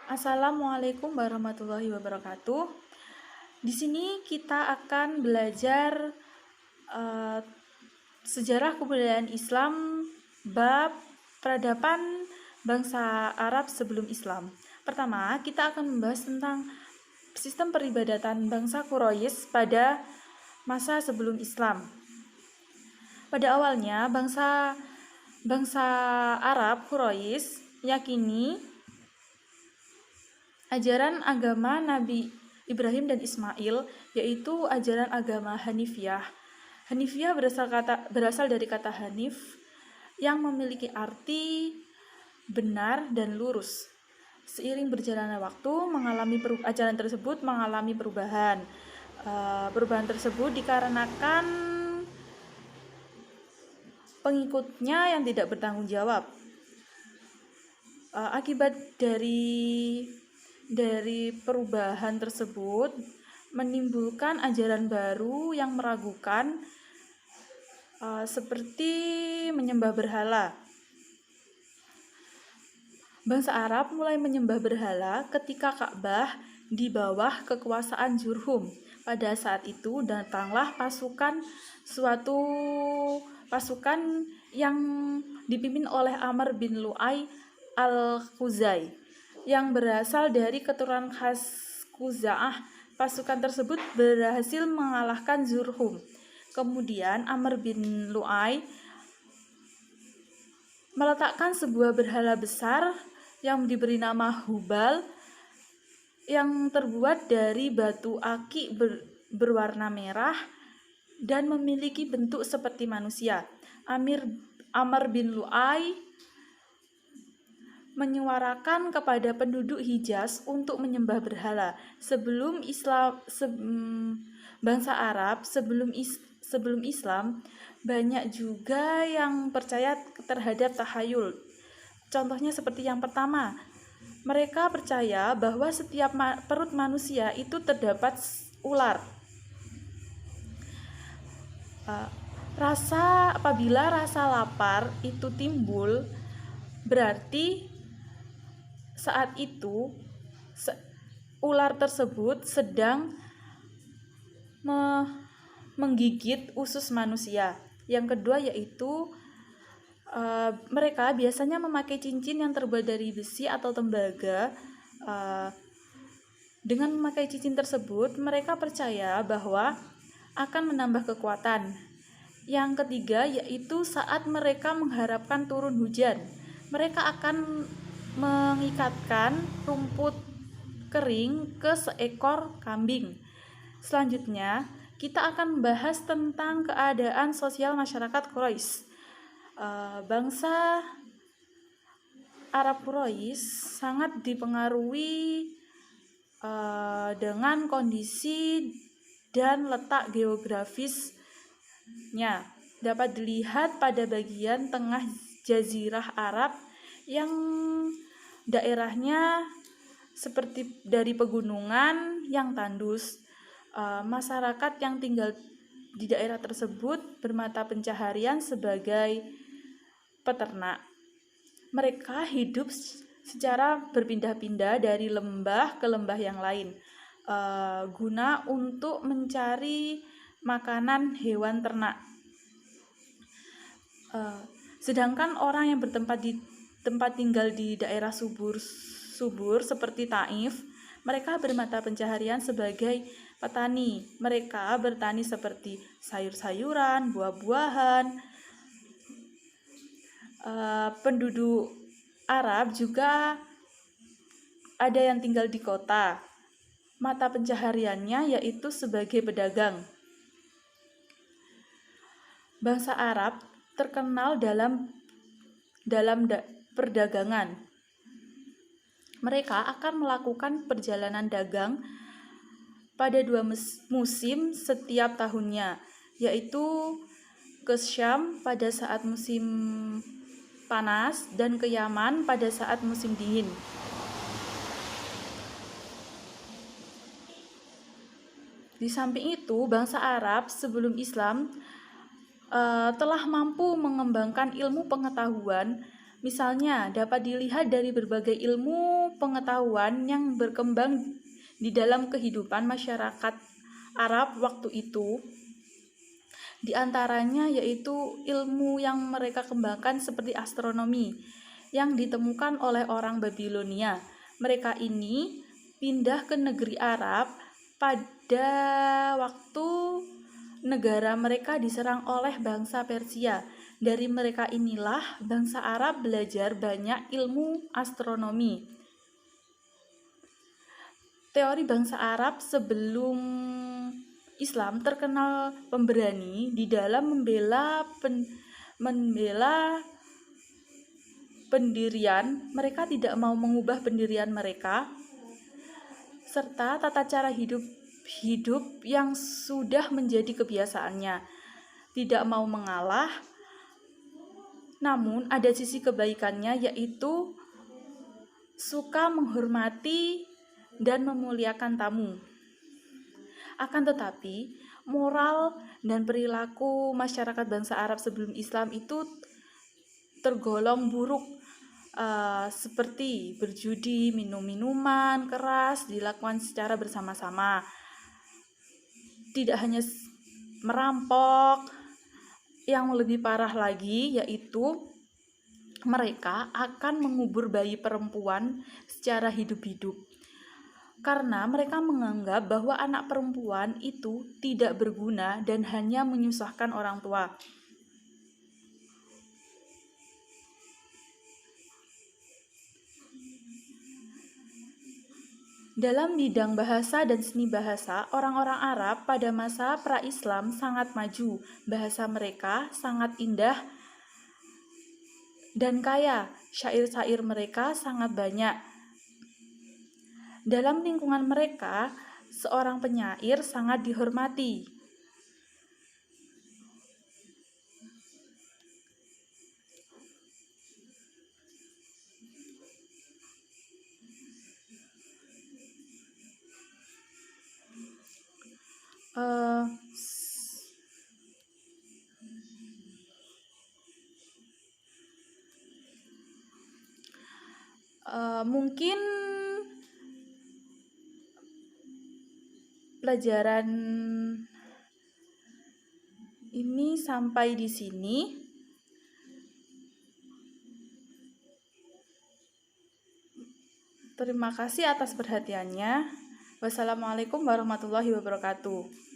Assalamualaikum warahmatullahi wabarakatuh. Di sini kita akan belajar eh, sejarah kebudayaan Islam bab peradaban bangsa Arab sebelum Islam. Pertama, kita akan membahas tentang sistem peribadatan bangsa Quraisy pada masa sebelum Islam. Pada awalnya, bangsa Arab Quraisy yakini ajaran agama Nabi Ibrahim dan Ismail, yaitu ajaran agama Hanifiyah. Hanifiyah berasal dari kata Hanif yang memiliki arti benar dan lurus. Seiring berjalannya waktu, ajaran tersebut mengalami perubahan. Perubahan tersebut dikarenakan pengikutnya yang tidak bertanggung jawab. Akibat dari perubahan tersebut menimbulkan ajaran baru yang meragukan, seperti menyembah berhala. Bangsa Arab mulai menyembah berhala ketika Ka'bah di bawah kekuasaan Jurhum. Pada saat itu datanglah suatu pasukan yang dipimpin oleh Amr bin Lu'ay al-Khuzai yang berasal dari keturunan khas Khuza'ah. Pasukan tersebut berhasil mengalahkan Jurhum. Kemudian Amr bin Lu'ay meletakkan sebuah berhala besar yang diberi nama Hubal yang terbuat dari batu aki berwarna merah dan memiliki bentuk seperti manusia. Amr bin Lu'ay menyuarakan kepada penduduk Hijaz untuk menyembah berhala. Bangsa Arab sebelum Islam banyak juga yang percaya terhadap tahayul. Contohnya seperti yang pertama, mereka percaya bahwa setiap perut manusia itu terdapat ular. Apabila rasa lapar itu timbul, berarti saat itu ular tersebut sedang menggigit usus manusia. Yang kedua yaitu mereka biasanya memakai cincin yang terbuat dari besi atau tembaga. Dengan memakai cincin tersebut, mereka percaya bahwa akan menambah kekuatan. Yang ketiga yaitu saat mereka mengharapkan turun hujan, mereka akan mengikatkan rumput kering ke seekor kambing. Selanjutnya, kita akan membahas tentang keadaan sosial masyarakat Quraisy. Bangsa Arab Quraisy sangat dipengaruhi dengan kondisi dan letak geografisnya. Dapat dilihat pada bagian tengah Jazirah Arab yang daerahnya seperti dari pegunungan yang tandus. Masyarakat yang tinggal di daerah tersebut bermata pencaharian sebagai peternak. Mereka hidup secara berpindah-pindah dari lembah ke lembah yang lain, guna untuk mencari makanan hewan ternak. Sedangkan orang yang tempat tinggal di daerah subur seperti Taif, mereka bermata pencaharian sebagai petani. Mereka bertani seperti sayur-sayuran, buah-buahan. Penduduk Arab juga ada yang tinggal di kota. Mata pencahariannya yaitu sebagai pedagang. Bangsa Arab terkenal dalam perdagangan. Mereka akan melakukan perjalanan dagang pada 2 musim setiap tahunnya, yaitu ke Syam pada saat musim panas dan ke Yaman pada saat musim dingin. Di samping itu, bangsa Arab sebelum Islam telah mampu mengembangkan ilmu pengetahuan. Misalnya dapat dilihat dari berbagai ilmu ilmu pengetahuan yang berkembang di dalam kehidupan masyarakat Arab waktu itu. Di antaranya yaitu ilmu yang mereka kembangkan seperti astronomi yang ditemukan oleh orang Babilonia. Mereka ini pindah ke negeri Arab pada waktu negara mereka diserang oleh bangsa Persia. Dari mereka inilah bangsa Arab belajar banyak ilmu astronomi. Teori bangsa Arab sebelum Islam terkenal pemberani di dalam membela pendirian. Mereka tidak mau mengubah pendirian mereka serta tata cara hidup yang sudah menjadi kebiasaannya. Tidak mau mengalah, namun ada sisi kebaikannya, yaitu suka menghormati dan memuliakan tamu. Akan tetapi, moral dan perilaku masyarakat bangsa Arab sebelum Islam itu tergolong buruk, seperti berjudi, minum minuman keras dilakukan secara bersama-sama. Tidak hanya merampok, yang lebih parah lagi yaitu mereka akan mengubur bayi perempuan secara hidup-hidup. Karena mereka menganggap bahwa anak perempuan itu tidak berguna dan hanya menyusahkan orang tua. Dalam bidang bahasa dan seni bahasa, orang-orang Arab pada masa pra-Islam sangat maju. Bahasa mereka sangat indah dan kaya. Syair-syair mereka sangat banyak. Dalam lingkungan mereka, seorang penyair sangat dihormati. Mungkin pelajaran ini sampai di sini. Terima kasih atas perhatiannya. Wassalamualaikum warahmatullahi wabarakatuh.